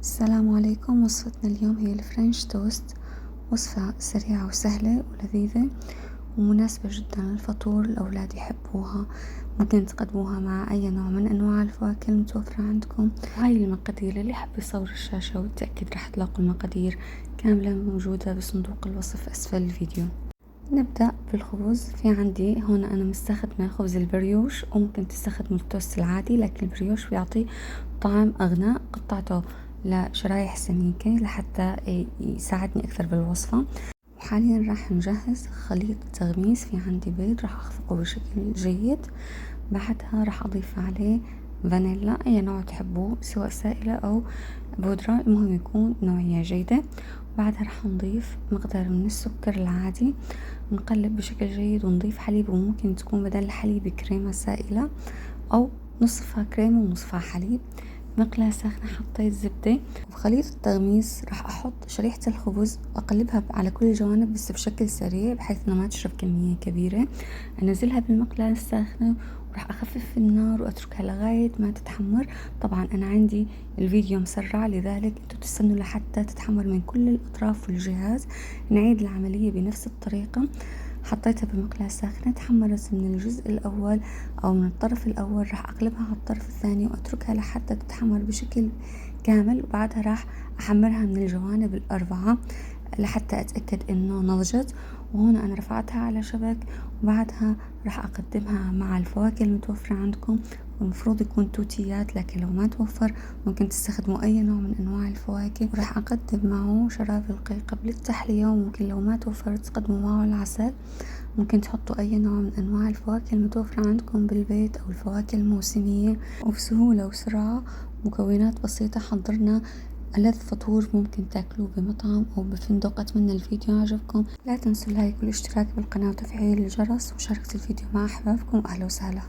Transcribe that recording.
السلام عليكم. وصفتنا اليوم هي الفرنش توست، وصفة سريعة وسهلة ولذيذة ومناسبة جدا للفطور. الأولاد يحبوها، ممكن تقدموها مع أي نوع من أنواع الفواكه المتوفرة عندكم. هاي المقادير، اللي حب يصور الشاشة والتأكيد راح تلاقوا المقادير كاملة موجودة بصندوق الوصف أسفل الفيديو. نبدأ بالخبز. في عندي هون أنا مستخدمة خبز البريوش، وممكن تستخدموا التوست العادي، لكن البريوش بيعطي طعم أغنى. قطعته لشرايح سميكة لحتى يساعدني أكثر بالوصفة. وحاليا راح نجهز خليط تغميس. في عندي بيض راح أخفقه بشكل جيد، بعدها راح أضيف عليه فانيلا أي نوع تحبوه، سواء سائلة أو بودرة، المهم يكون نوعية جيدة. بعدها راح نضيف مقدار من السكر العادي، نقلب بشكل جيد ونضيف حليب، وممكن تكون بدل الحليب كريمة سائلة أو نصفها كريمة ونصفها حليب. مقلاة ساخنة حطيت زبدة. وبخليط التغميس راح أحط شريحة الخبز وأقلبها على كل الجوانب بس بشكل سريع بحيث إنها ما تشرب كمية كبيرة. أنزلها بالمقلاة الساخنة وراح أخفف النار وأتركها لغاية ما تتحمر. طبعا أنا عندي الفيديو مسرع، لذلك انتوا تستنوا لحتى تتحمر من كل الأطراف والجهاز. نعيد العملية بنفس الطريقة. حطيتها بمقلاة ساخنة، تحمرت من الجزء الأول أو من الطرف الأول، راح أقلبها على الطرف الثاني وأتركها لحتى تتحمر بشكل كامل. وبعدها راح أحمرها من الجوانب الأربعة لحتى أتأكد إنه نضجت. وهنا أنا رفعتها على شبك، وبعدها راح أقدمها مع الفواكه المتوفرة عندكم. والمفروض يكون توتيات، لكن لو ما توفر ممكن تستخدموا أي نوع من أنواع الفواكه. وراح أقدم معه شراب القيقب للتحلية، وممكن لو ما توفر تقدموا معه العسل. ممكن تحطوا أي نوع من أنواع الفواكه المتوفرة عندكم بالبيت أو الفواكه الموسمية، وبسهولة وسرعة مكونات بسيطة حضرنا ألذ فطور ممكن تاكلوه بمطعم أو بفندق. أتمنى الفيديو عجبكم، لا تنسوا اللايك والاشتراك بالقناة وتفعيل الجرس ومشاركة الفيديو مع أحبابكم. أهلا وسهلا.